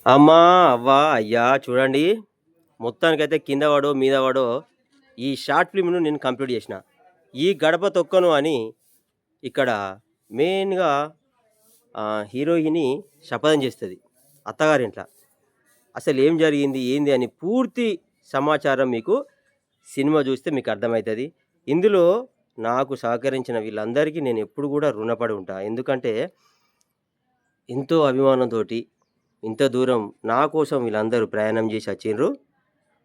అమ్మా! అవ్వా! అయ్యా! చూడండి. మొత్తానికైతే కింద పడో, మీద పడో ఈ షార్ట్ ఫిల్మ్‌ను నేను కంప్లీట్ చేసిన. ఈ గడప తొక్కను అని ఇక్కడ మెయిన్‌గా హీరోయిని శపథం చేస్తది అత్తగారింట్ల. అసలేం జరిగింది? ఏంది? అని పూర్తి సమాచారం మీకు సినిమా చూస్తే మీకు అర్థమైతది. ఇందులో నాకు సహకరించిన వీళ్ళందరికీ నేను ఎప్పుడు కూడా రుణపడి ఉంటా. ఎందుకంటే ఎంతో అభిమానంతోటి ఇంత దూరం నా కోసం వీళ్ళందరూ ప్రయాణం చేసి వచ్చిండ్రు.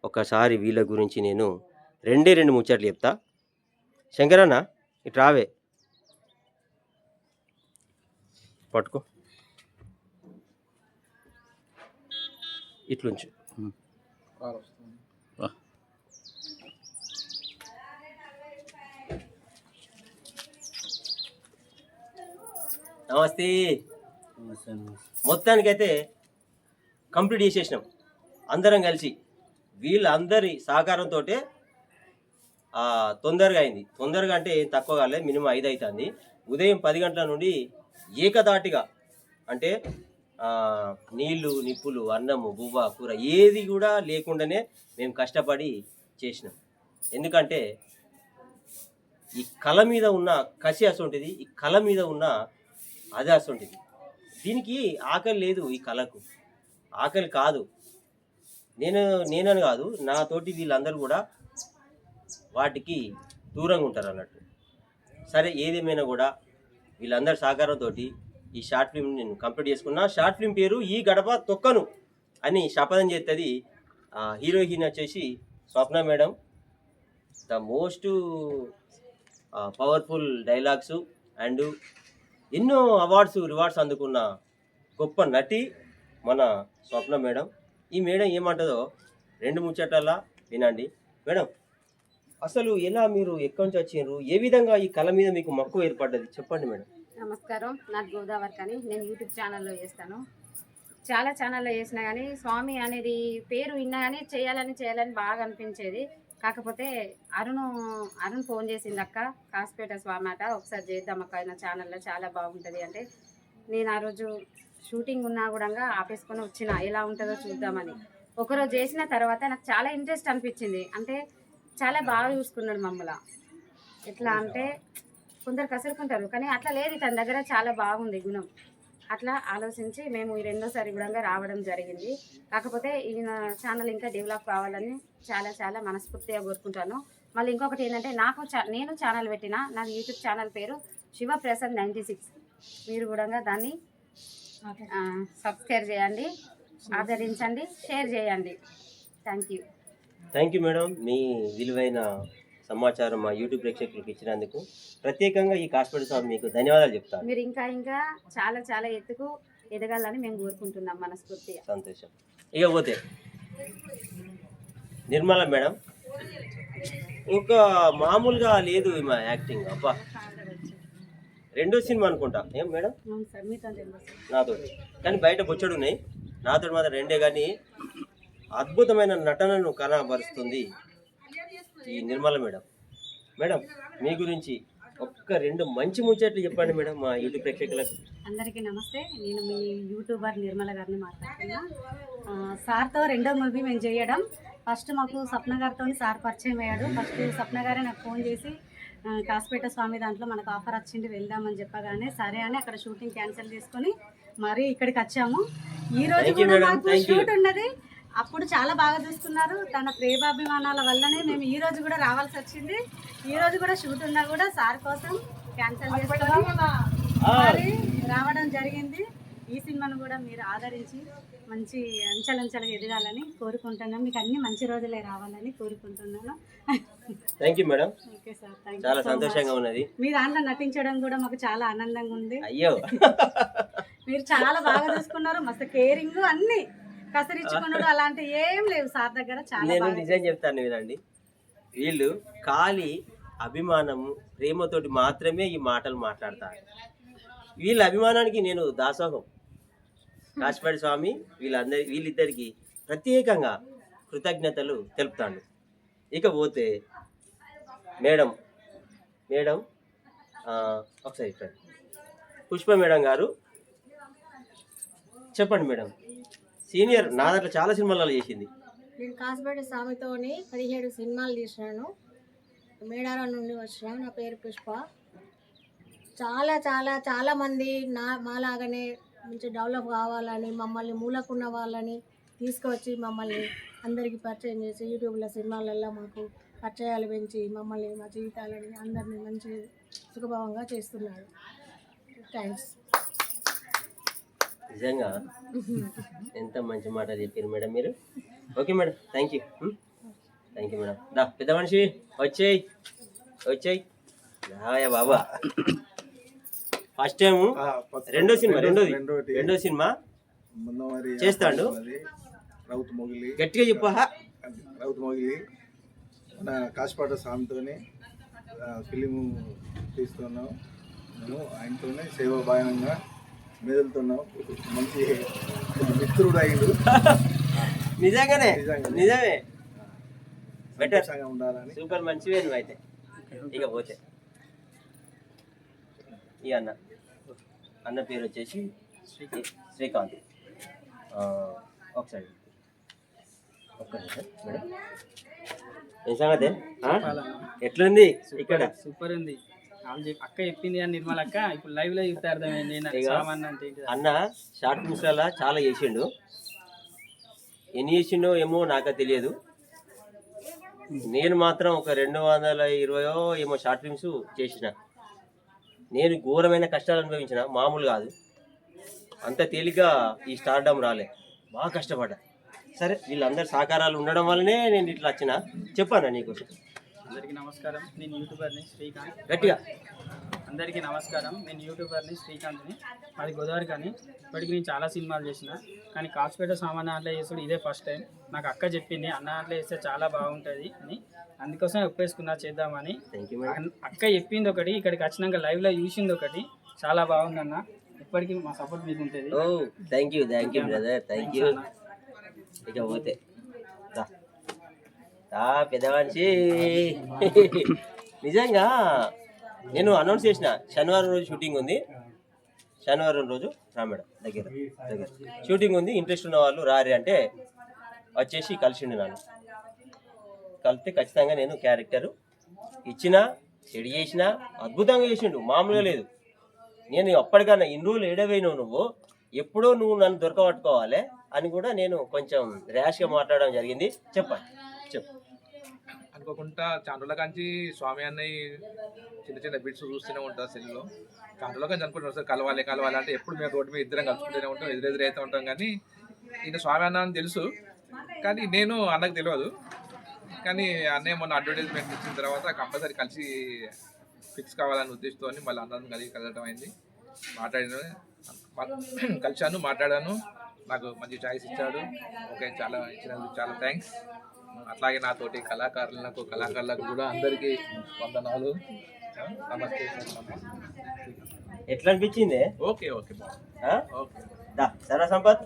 ఒకసారి వీళ్ళ గురించి నేను రెండే 2 ముచ్చట్లు చెప్తా. శంకరన్న ఇటు రావే. పట్టుకో. ఇట్లుంచు. నమస్తే. మొత్తానికైతే కంప్లీట్ చేసేసినాం అందరం కలిసి. వీళ్ళందరి సహకారంతోటే తొందరగా అయింది. తొందరగా అంటే ఏం తక్కువ కాలేదు, మినిమం 5 అవుతుంది. ఉదయం 10 గంటల నుండి ఏకధాటిగా అంటే నీళ్లు, నిప్పులు, అన్నము, బువ్వ, కూర ఏది కూడా లేకుండానే మేము కష్టపడి చేసినాం. ఎందుకంటే ఈ కళ మీద ఉన్న కసి అసొంటిది, ఈ కళ మీద ఉన్న అది అసొంటిది. దీనికి ఆకలి లేదు. ఈ కళకు ఆకలి కాదు. నేనని కాదు, నాతోటి వీళ్ళందరూ కూడా వాటికి దూరంగా ఉంటారు అన్నట్టు. సరే, ఏదేమైనా కూడా వీళ్ళందరి సహకారంతో ఈ షార్ట్ ఫిల్మ్ నేను కంప్లీట్ చేసుకున్నా. షార్ట్ ఫిల్మ్ పేరు ఈ గడప తొక్కను అని శపథం చేస్తుంది. హీరోయిన్ వచ్చేసి Swapna madam. The most powerful dialogues and ఎన్నో రివార్డ్స్ అందుకున్న గొప్ప నటి మన స్వప్న మేడం. ఈ మేడం ఏమంటుందో 2 ముచ్చట్లలా వినండి. మేడం, అసలు ఎలా మీరు ఎక్కడి నుంచి వచ్చిండ్రు? ఏ విధంగా ఈ కళ మీద మీకు మక్కువ ఏర్పడ్డది? చెప్పండి మేడం. నమస్కారం, నాకు గోదావరి అని నేను యూట్యూబ్ ఛానల్లో చేస్తాను. చాలా ఛానల్లో చేసినా కానీ స్వామి అనేది పేరు విన్నా కానీ చేయాలని బాగా అనిపించేది. కాకపోతే అరుణ్ ఫోన్ చేసింది, అక్క కాసిపేట స్వామి అట, ఒకసారి చేద్దాం అక్క నా ఛానల్లో చాలా బాగుంటుంది అంటే, నేను ఆ రోజు షూటింగ్ ఉన్నా కూడా ఆపేసుకొని వచ్చిన ఎలా ఉంటుందో చూద్దామని. ఒకరోజు చేసిన తర్వాత నాకు చాలా ఇంట్రెస్ట్ అనిపించింది. అంటే చాలా బాగా చూసుకున్నాడు మమ్మల్ని. ఎట్లా అంటే కొందరు కసురుకుంటారు, కానీ అట్లా లేదు, తన దగ్గర చాలా బాగుంది గుణం. అట్లా ఆలోచించి మేము ఈ 2వ సారి కూడా రావడం జరిగింది. కాకపోతే ఈయన ఛానల్ ఇంకా డెవలప్ కావాలని చాలా చాలా మనస్ఫూర్తిగా కోరుకుంటాను. మళ్ళీ ఇంకొకటి ఏంటంటే, నేను ఛానల్ పెట్టిన నా యూట్యూబ్ ఛానల్ పేరు శివప్రసాద్ 96. మీరు కూడా దాన్ని సబ్స్క్రైబ్ చేయండి, ఆదరించండి, షేర్ చేయండి. Thank you madam. మీ విలువైన సమాచారం మా యూట్యూబ్ ప్రేక్షకులకు ఇచ్చినందుకు ప్రత్యేకంగా ఈ కాసిపేట స్వామి మీకు ధన్యవాదాలు చెప్తాను. మీరు ఇంకా చాలా చాలా ఎత్తుకు ఎదగాలని మేము కోరుకుంటున్నాం మనస్ఫూర్తిగా. సంతోషం. ఇక పోతే నిర్మల మేడం ఇంకా మామూలుగా లేదు మా యాక్టింగ్. అబ్బా, 2వ సినిమా అనుకుంటా. ఏం మేడం? నాతో కానీ బయట బొచ్చడు ఉన్నాయి, నాతో మాత్రం 2 కానీ అద్భుతమైన నటనను కనబరుస్తుంది ఈ నిర్మల మేడం. మేడం, మీ గురించి ఒక్క 2 మంచి ముచ్చట్లు చెప్పండి మేడం మా యూట్యూబ్ ప్రేక్షకులకు. అందరికీ నమస్తే, నేను మీ యూట్యూబర్ నిర్మల గారిని మాట్లాడుతున్నా. సార్తో 2వ మూవీ మేము చేయడం, ఫస్ట్ మాకు స్వప్న గారితో సార్ పరిచయం అయ్యాడు. ఫస్ట్ స్వప్న గారే నాకు ఫోన్ చేసి కాసిపేట స్వామి దాంట్లో మనకు ఆఫర్ వచ్చింది వెళ్దామని చెప్పగానే సరే అని అక్కడ షూటింగ్ క్యాన్సిల్ చేసుకొని మరీ ఇక్కడికి వచ్చాము. ఈరోజు కూడా మాకు షూట్ ఉన్నది. అప్పుడు చాలా బాగా చూసుకున్నారు. తన ప్రేమాభిమానాల వల్లనే మేము ఈ రోజు కూడా రావాల్సి వచ్చింది. ఈ రోజు కూడా షూట్ ఉన్నా కూడా సార్ కోసం క్యాన్సిల్ చేసుకొని మరి రావడం జరిగింది. ఈ సినిమాను కూడా మీరు ఆదరించి మంచి అంచెలంచెలుగా ఎదగాలని కోరుకుంటున్నాను. మీకు అన్ని మంచి రోజులే రావాలని కోరుకుంటున్నాను. Thank you madam. Okay sir, thank you. చాలా సంతోషంగా ఉన్నది. మీ దాంట్లో నటించడం కూడా మాకు చాలా ఆనందంగా ఉంది. అయ్యో, మీరు చాలా బాగా చూసుకున్నారు, మస్తు కేరింగ్, అన్ని కసరించుకున్నాడు, అలాంటి ఏం లేవు సార్ దగ్గర. చాలా నేను నిజం చెప్తాను వినండి, వీళ్ళు ఖాళీ అభిమానము ప్రేమతోటి మాత్రమే ఈ మాటలు మాట్లాడతారు. వీళ్ళ అభిమానానికి నేను దాసోహం. కాసిపేట స్వామి వీళ్ళిద్దరికి ప్రత్యేకంగా కృతజ్ఞతలు తెలుపుతాను. ఇకపోతే మేడం ఒకసారి పుష్ప మేడం గారు చెప్పండి మేడం. సీనియర్ నా దాంట్లో చాలా సినిమాలలో చేసింది. నేను కాసుపేట స్వామితోని 17 సినిమాలు తీసినాను. మేడారం నుండి వచ్చిన. నా పేరు పుష్ప. చాలా చాలా చాలా మంది మాలాగానే మంచి డెవలప్ కావాలని మమ్మల్ని మూలకున్న వాళ్ళని తీసుకువచ్చి మమ్మల్ని అందరికీ పరిచయం చేసి యూట్యూబ్లో సినిమాలలో మాకు పరిచయాలు పెంచి మమ్మల్ని మా జీవితాలని అందరినీ మంచి సుఖభావంగా చేస్తున్నారు. థ్యాంక్స్. నిజంగా ఎంత మంచి మాట చెప్పారు మేడం మీరు. Okay madam, thank you. Thank you madam. దా పెద్ద మనిషి వచ్చేయి రాయా బాబా. ఫస్ట్ టైం రెండో సినిమా చేస్తాడు. గట్టిగా చెప్పా. రౌత్ మొగిలి మన కాసుపేట స్వామితోనే ఫిలిం తీస్తున్నాం. మేము ఆయనతోనే సేవాభాయంగా మెదులుతున్నాం. మంచి మిత్రుడు అయ్యిండు. నిజమే బెటర్ ఉండాలని. సూపర్ మంచివే నువ్వు అయితే. ఇక పోతే ఈ అన్న పేరు వచ్చేసి శ్రీకాంత్. ఒకసారి మేడం ఏం సంగతి? ఎట్లుంది ఇక్కడ? సూపర్ ఉంది. అక్క చెప్పింది అని నిర్మల అక్క ఇప్పుడు లైవ్ లో చూస్తే అర్థమైంది. అన్న షార్ట్ ఫిల్మ్స్ అలా చాలా చేసిండు. ఎన్ని చేసిండో ఏమో నాకు తెలియదు. నేను మాత్రం ఒక 220 ఏమో షార్ట్ ఫిల్మ్స్ చేసిన. నేను ఘోరమైన కష్టాలు అనుభవించిన, మామూలు కాదు. అంత తేలిగ్గా ఈ స్టార్డమ్ రాలే, బాగా కష్టపడ్డా. సరే వీళ్ళందరి సహకారాలు ఉండడం వల్లనే నేను ఇట్లా వచ్చిన. చెప్పాను నీకోసం. అందరికీ నమస్కారం, నేను యూట్యూబర్ని శ్రీకాంత్. గట్టిగా అందరికీ నమస్కారం, నేను యూట్యూబర్ని శ్రీకాంత్ని. అది గోదావరి. కానీ ఇప్పటికి నేను చాలా సినిమాలు చేసిన, కానీ కాసుపేట సామాన్ అట్లా చేసుడు ఇదే ఫస్ట్ టైం. నాకు అక్క చెప్పింది అన్న అట్లా చేస్తే చాలా బాగుంటుంది అని, అందుకోసం ఒప్పేసుకున్నా చేద్దామని. అక్క చెప్పింది ఒకటి, ఇక్కడికి వచ్చినాక లైవ్లో చూసింది ఒకటి. చాలా బాగుందన్న. ఇప్పటికీ మా సపోర్ట్ మీకు ఉంటుంది. Thank you brother, thank you. ఇక పోతే పెద్ద మనిషి. నిజంగా నేను అనౌన్స్ చేసిన శనివారం రోజు షూటింగ్ ఉంది. శనివారం రోజు రా మేడం దగ్గర షూటింగ్ ఉంది, ఇంట్రెస్ట్ ఉన్న వాళ్ళు రారి అంటే వచ్చేసి కలిసిండు. నన్ను కలిపితే ఖచ్చితంగా నేను క్యారెక్టర్ ఇచ్చిన, సెడి చేసిన, అద్భుతంగా చేసిండు, మామూలుగా లేదు. నేను అప్పటికన్నా ఇన్ని రోజులు ఏడవైనావు నువ్వు, ఎప్పుడో నువ్వు నన్ను దొరకబట్టుకోవాలి అని కూడా నేను కొంచెం ర్యాష్గా మాట్లాడడం జరిగింది. చెప్పండి అనుకోకుండా చాండ్రుల కాంచి స్వామి అన్నయ్య చిన్న బిట్స్ చూస్తూనే ఉంటారు సెల్లో. చాండ్రుల కాంచి అనుకుంటున్నాం సార్ కలవాలి అంటే ఎప్పుడు మేము రోడ్డు మీద ఇద్దరం కలుసుకుంటూనే ఉంటాం, ఎదురైతే ఉంటాం. కానీ ఈయన స్వామి అన్న అని తెలుసు, కానీ నేను అన్నకు తెలియదు. కానీ అన్నయ్య మొన్న అడ్వర్టైజ్మెంట్ ఇచ్చిన తర్వాత కంపల్సరీ కలిసి ఫిక్స్ కావాలని ఉద్దేశంతో మళ్ళీ అందరం కలిసి కలగడం అయింది. కలిశాను, మాట్లాడాను, నాకు మంచి చాయిస్ ఇచ్చాడు. ఓకే, చాలా ఇచ్చినందుకు చాలా థ్యాంక్స్. అట్లాగే నాతోటి కళాకారులకు కూడా అందరికీ వందనాలు, నమస్తే. ఎట్లా అనిపించింది? Okay okay okay. సరే సంపత్,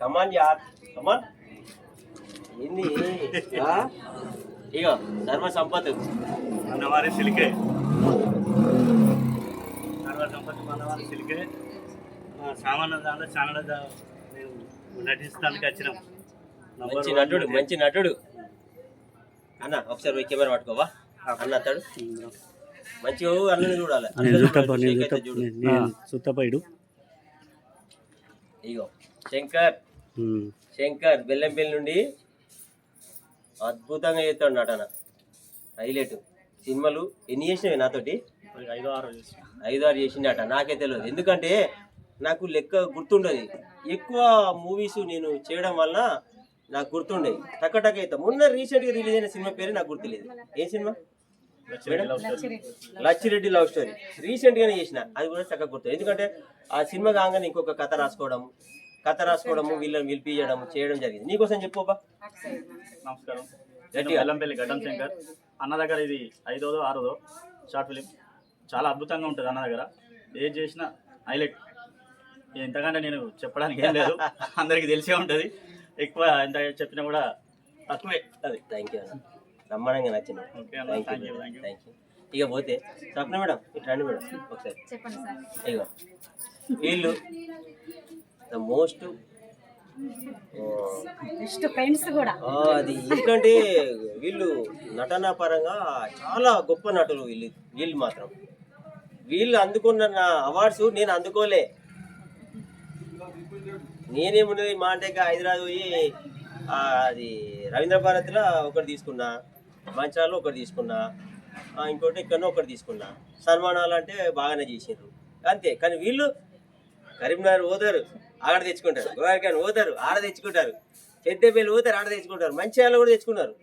కమాన్ యార్ కమాన్. ఏంది ఇగో సర్వ సంపత్ మనవారి సిలికే, సర్వ సంపత్ మనవారి సిలికే. సామాన్య దాంట్లో ఛానల్ మేము నటిస్తానికి వచ్చినాం. మంచి నటుడు అన్న. ఒకసారి కెమెరా పట్టుకోవా అన్న. అతడు మంచి అన్నని చూడాలి. ఇగో శంకర్ బెల్లంపల్లి నుండి అద్భుతంగా చేస్తాడు నటన, హైలైట్. సినిమాలు ఎన్ని చేసినవి నాతోటి? 5-6 చేసిండట. నాకే తెలియదు, ఎందుకంటే నాకు లెక్క గుర్తుండదు. ఎక్కువ మూవీస్ నేను చేయడం వల్ల నాకు గుర్తుండే టక్ అయితే. మొన్న రీసెంట్గా రిలీజ్ అయిన సినిమా పేరు నాకు గుర్తులేదు. ఏం cinema madam? Lachireddy love story. రీసెంట్గానే చేసిన, అది కూడా చక్కగా గుర్తు. ఎందుకంటే ఆ సినిమా కాగానే ఇంకొక కథ రాసుకోవడము వీళ్ళని పిలిపించడం చేయడం జరిగింది. నీకోసం చెప్పోబా. నమస్కారం, బెల్లంపల్లి గడ్డం శంకర్. అన్న దగ్గర ఇది 5వ 6వ షార్ట్ ఫిలిం. చాలా అద్భుతంగా ఉంటుంది అన్న దగ్గర. ఏది చేసినా హైలైట్. ఎంతకంటే నేను చెప్పడానికి ఏం లేదు, అందరికీ తెలిసే ఉంటుంది. ఎక్కువ ఎంత చెప్పినా కూడా తక్కువే. అది థ్యాంక్ యూ అన్న, నమ్మనంగా నచ్చింది. Thank you. ఇక పోతే స్వప్న మేడం ఇట్లా రండి మేడం ఒకసారి. చెప్పండి సార్. ఇక వీళ్ళు ద మోస్ట్ నెక్స్ట్ ఫ్రెండ్స్ కూడా అది ఎందుకంటే వీళ్ళు నటనా పరంగా చాలా గొప్ప నటులు వీళ్ళు మాత్రం. వీళ్ళు అందుకున్న నా అవార్డ్స్ నేను అందుకోలే. నేనేమున్నది మా అంటే హైదరాబాద్ పోయి అది రవీంద్ర భారతిలో ఒకటి తీసుకున్నా, మంచాలలో ఒకటి తీసుకున్నా, ఇంకోటి ఎక్కడో ఒకటి తీసుకున్నా. సన్మానాలు అంటే బాగానే చేసిండ్రు అంతే. కానీ వీళ్ళు కరీంనగర్ పోతారు ఆడ తెచ్చుకుంటారు, గోవారికాని పోతారు ఆడ తెచ్చుకుంటారు, పెద్దపల్లి పోతారు ఆడ తెచ్చుకుంటారు, మంచిర్యాల కూడా తెచ్చుకున్నారు.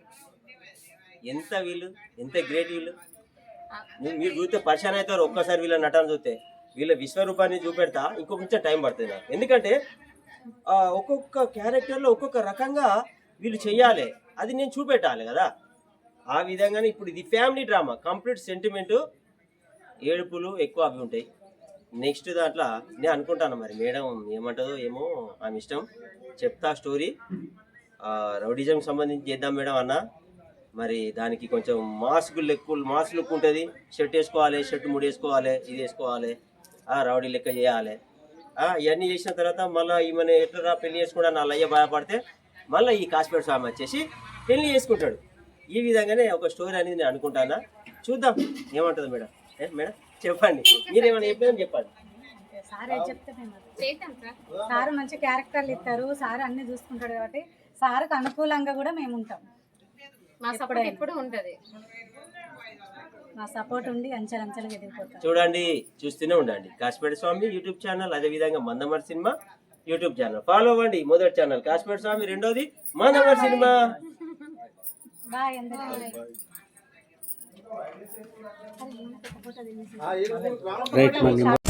ఎంత వీళ్ళు ఎంత గ్రేట్ వీళ్ళు. మీరు చూస్తే పరిచయం అవుతారు ఒక్కసారి వీళ్ళ నటన చూస్తే. వీళ్ళ విశ్వరూపాన్ని చూపెడతా ఇంకొక కొంచెం టైం పడుతుంది నాకు. ఎందుకంటే ఒక్కొక్క క్యారెక్టర్లో ఒక్కొక్క రకంగా వీళ్ళు చెయ్యాలి, అది నేను చూపెట్టాలి కదా. ఆ విధంగానే ఇప్పుడు ఇది ఫ్యామిలీ డ్రామా, కంప్లీట్ సెంటిమెంటు, ఏడుపులు ఎక్కువ అవి ఉంటాయి. నెక్స్ట్ దాంట్లో నేను అనుకుంటాను మరి మేడం ఏమంటుందో ఏమో, ఆమె ఇష్టం. చెప్తా స్టోరీ. రౌడిజంకి సంబంధించి చేద్దాం మేడం అన్న. మరి దానికి కొంచెం మాస్ లుక్ ఉంటుంది. షర్ట్ వేసుకోవాలి, షర్ట్ ముడి వేసుకోవాలి, ఇది వేసుకోవాలి, రౌడీ లెక్క చేయాలి. ఇవన్నీ చేసిన తర్వాత మళ్ళీ ఈమెను ఎట్లా పెళ్లి చేసుకుంటా నా అయ్య భయపడితే మళ్ళీ ఈ కాశ్మీర్ స్వామి వచ్చేసి పెళ్లి చేసుకుంటాడు. ఈ విధంగానే ఒక స్టోరీ అనేది నేను అనుకుంటానా. చూద్దాం ఏమంటుంది మేడం. మేడం చెప్పండి, మీరేమైనా చెప్పారని చెప్పండి. సార్ ఏం చెప్తే సార్ మంచి క్యారెక్టర్లు ఇస్తారు, సార్ అన్ని చూసుకుంటాడు కాబట్టి సార్కి అనుకూలంగా కూడా మేము ఉంటాం. మా సపోర్ట్ ఎప్పుడు ఉంటుంది. మా సపోర్ట్ ఉండి అంచెలంచెలుగా ఎదిగిపోతాం. చూడండి, చూస్తూనే ఉండండి కాశ్మీర్ స్వామి యూట్యూబ్ ఛానల్, అదేవిధంగా Mandamarri cinema YouTube channel follow అవ్వండి. మొదటి ఛానల్ కాశ్మీర్ స్వామి, రెండోది మందమరి సినిమా. బాయ్ అందరికీ. రైట్.